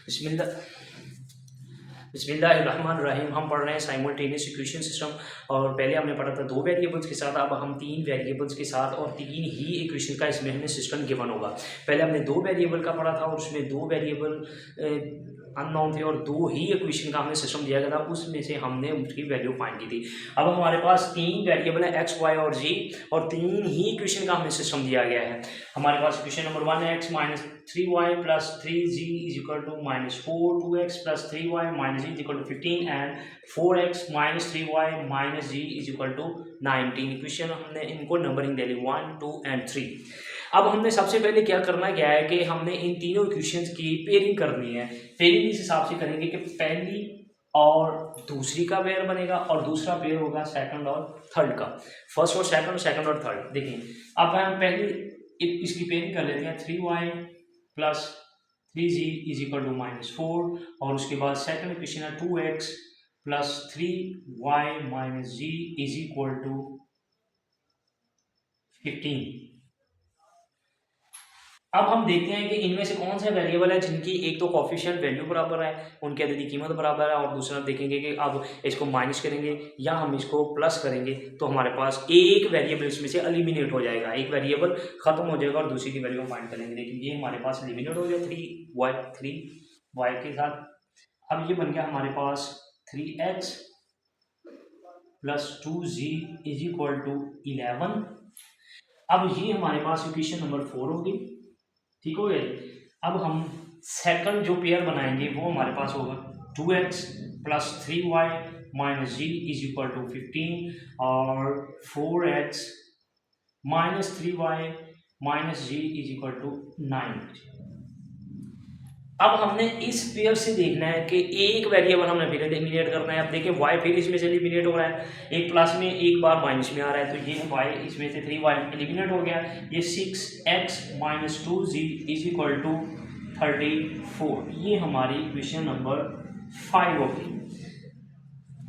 बिस्मिल्लाह बिस्मिल्लाहिर्रहमानिर्रहीम। हम पढ़ रहे हैं साइमल्टेनियस इक्वेशन सिस्टम। और पहले हमने पढ़ा था 2 वेरिएबल्स के साथ, अब हम 3 वेरिएबल्स के साथ और 3 ही इक्वेशन का इसमें हमें सिस्टम गिवन होगा। पहले हमने 2 वेरिएबल का पढ़ा था और उसमें 2 वेरिएबल अननोन थे और 2 ही इक्वेशन का हमें सिस्टम दिया गया था, उसमें से हमने उसकी वैल्यू फाइंड की थी। अब हमारे पास 3 वेरिएबल है एक्स, वाई और जी, और 3 ही इक्वेशन का हमें सिस्टम दिया गया है। हमारे पास इक्वेशन नंबर 1 है x minus 3y plus 3z is equal to -4, 2x plus 3y minus z is equal to 15 and 4x minus 3y minus z is equal to 19। Equation हमने इनको नंबरिंग दे ली 1, 2 एंड 3। अब हमने सबसे पहले क्या करना क्या है कि हमने इन तीनों इक्वेशंस की पेयरिंग करनी है। पेयरिंग इस हिसाब से करेंगे कि पहली और दूसरी का पेयर बनेगा और दूसरा पेयर होगा सेकंड और थर्ड का। फर्स्ट और सेकंड और थर्ड। देखिए अब हम पहले इसकी पेयरिंग कर लेते हैं। 3y plus 3z is equal to -4 और उसके बाद सेकंड इक्वेशन है 2x plus 3y minus z is equal to 15। अब हम देखते हैं कि इनमें से कौन सा वेरिएबल है जिनकी एक तो कोफिशिएंट वैल्यू बराबर है, उनकी अददी कीमत बराबर है, और दूसरा देखेंगे कि अब इसको माइनस करेंगे या हम इसको प्लस करेंगे तो हमारे पास एक वेरिएबल इसमें से एलिमिनेट हो जाएगा, एक वेरिएबल खत्म हो जाएगा और दूसरी की वैल्यू फाइंड करेंगे। लेकिन ये हमारे पास एलिमिनेट हो गया 3y के साथ। अब ये बन गया हमारे पास 3x plus 2z is equal to 11। अब ये हमारे पास इक्वेशन नंबर 4 होगी। ठीक हो गया। अब हम सेकंड जो पेयर बनाएंगे वो हमारे पास होगा 2x plus 3y minus z is equal to 15 और 4x minus 3y minus z is equal to 9। अब हमने इस पेयर से देखना है कि एक वेरिएबल हमने फिर एलिमिनेट करना है। अब देखिए y फिर इसमें से एलिमिनेट हो रहा है, एक प्लस में एक बार माइनस में आ रहा है, तो ये y इसमें से 3y एलिमिनेट हो गया। ये 6x minus 2z is equal to 34। ये हमारी इक्वेशन नंबर 5 होगी।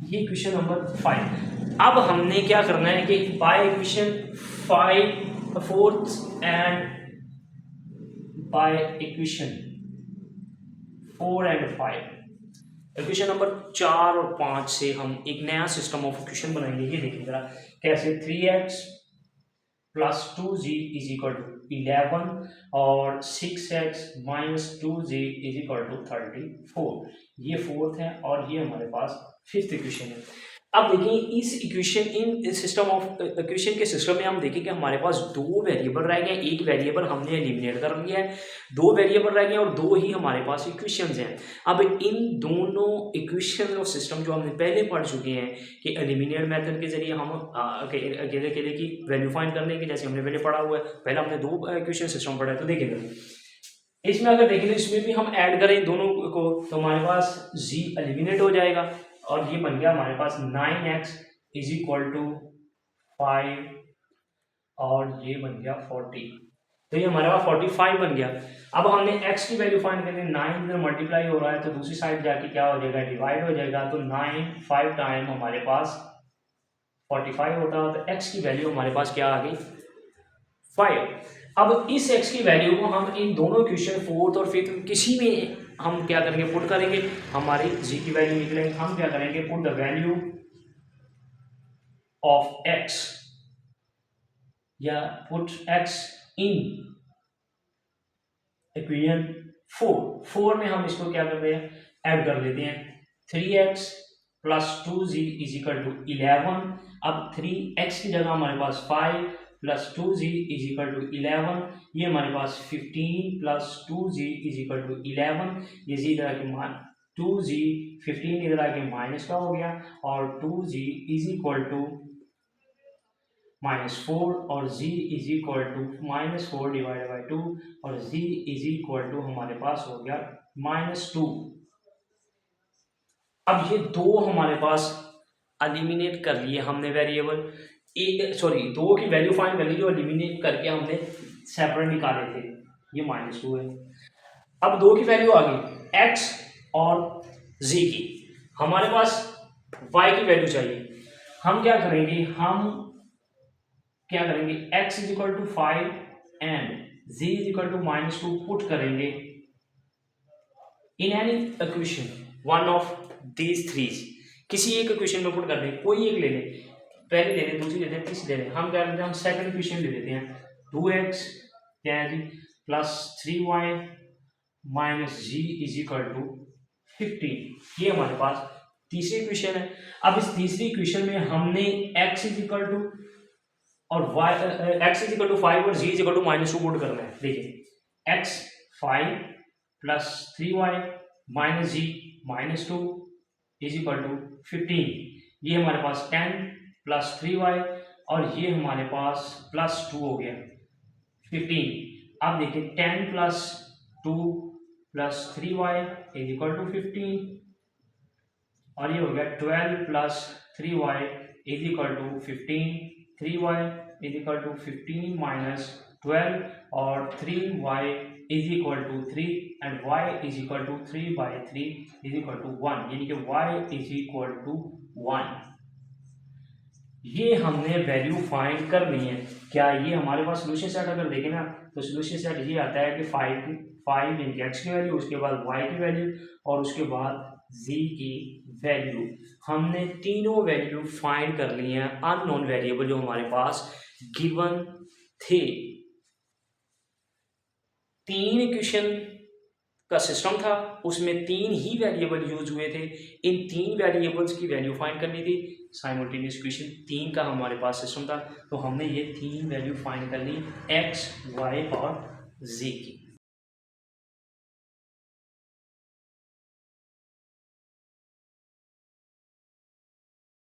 ये इक्वेशन नंबर 5। अब हमने क्या करना है कि by equation 5 fourth and by equation 4 and 5, equation number 4 और 5 से हम एक नया सिस्टम ऑफ इक्वेशन बनाएंगे। ये देखिए जरा कैसे। 3x plus 2z is equal to 11 और 6x minus 2z is equal to 34। ये फोर्थ है और ये हमारे पास फिफ्थ इक्वेशन है। अब देखिए इस equation in system of equation के सिस्टम में हम देखें कि हमारे पास 2 वेरिएबल रह गए, एक वेरिएबल हमने एलिमिनेट कर लिया है, 2 वेरिएबल रह गए और 2 ही हमारे पास इक्वेशंस हैं। अब इन दोनों इक्वेशन और सिस्टम जो हमने पहले पढ़ चुके हैं कि एलिमिनेट मेथड के जरिए हम अकेले अकेले की वैल्यू फाइंड करने की, जैसे हमने पहले पढ़ा हुआ है। पहले हमने 2 इक्वेशन सिस्टम पढ़ा है, तो देखिए इसमें अगर देखें तो इसमें भी हम ऐड करें दोनों को तो हमारे पास z एलिमिनेट हो जाएगा और ये बन गया हमारे पास 9x इज इक्वल टू 5 और ये बन गया 40। तो ये हमारे पास 45 बन गया। अब हमने x की वैल्यू फाइंड करनी है। 9 इधर मल्टीप्लाई हो रहा है तो दूसरी साइड जाके क्या हो जाएगा, डिवाइड हो जाएगा। तो 9 5 टाइम हमारे पास 45 होता है, तो x की वैल्यू हमारे पास क्या आ गई, 5। अब इस x की वैल्यू को हम इन दोनों इक्वेशन फोर्थ और फिफ्थ किसी में हम क्या करेंगे, पुट करेंगे, हमारी g की वैल्यू निकलेंगे। हम क्या करेंगे, put the value of x या पुट x इन इक्वेशन 4 में हम इसको क्या करते हैं, ऐड कर लेते हैं। 3x plus 2z is equal to 11। अब 3x की जगह हमारे पास 5 plus 2z is equal to 11। ये हमारे पास 15 plus 2z is equal to 11। ये z इधर आके 2z 15 इधर आके माइनस का हो गया और 2z इज इक्वल टू -4 और z is equal to -4 divided by 2 और z इज इक्वल टू हमारे पास हो गया -2। अब ये 2 हमारे पास एलिमिनेट कर लिए हमने वेरिएबल, दो की वैल्यू फाइंड कर ली जो एलिमिनेट करके हमने सेपरेट निकाले थे, ये -2 है। अब 2 की वैल्यू आ गई x और z की, हमारे पास y की वैल्यू चाहिए। हम क्या करेंगे, x is equal to 5 and z is equal to -2 put करेंगे in any equation one of these threes, किसी एक इक्वेशन में पुट कर दें, कोई एक ले लें, पहले ले लें, दूसरी ले लें, तीसरी ले लें। हम क्या करते हैं, हम सेकंड इक्वेशन ले लेते हैं, 2x क्या है z plus 3y minus z is equal to 15। ये हमारे पास तीसरी इक्वेशन है। अब इस तीसरी इक्वेशन में हमने x इज इक्वल टू और x इज इक्वल टू 5 और g is equal to -2 put करना है। देखिए x 5 plus 3y minus z -2 is equal to 15। ये हमारे पास 10 प्लस 3y और ये हमारे पास प्लस 2 हो गया 15। अब देखिए 10 plus 2 plus 3y is equal to 15 और ये हो गया 12 plus 3y is equal to 15। 3y is equal to 15 minus 12 और 3y is equal to 3 and y is equal to 3/3 is equal to 1, यानी कि y इज इक्वल टू 1। ये हमने value find कर ली है। क्या ये हमारे पास सोल्यूशन सेट अगर देखें ना तो सोल्यूशन सेट ये आता है कि 5 इन x की वैल्यू, उसके बाद y की वैल्यू और उसके बाद z की वैल्यू। हमने तीनों वैल्यू फाइंड कर ली हैं अननोन वेरिएबल जो हमारे पास गिवन थे। 3 इक्वेशन का सिस्टम था, उसमें 3 ही वेरिएबल यूज हुए थे। इन 3 वेरिएबल्स की वैल्यू फाइंड करनी थी। साइमल्टेनियस इक्वेशन 3 का हमारे पास सिस्टम था, तो हमने ये 3 वैल्यू फाइंड कर ली x, y और z की।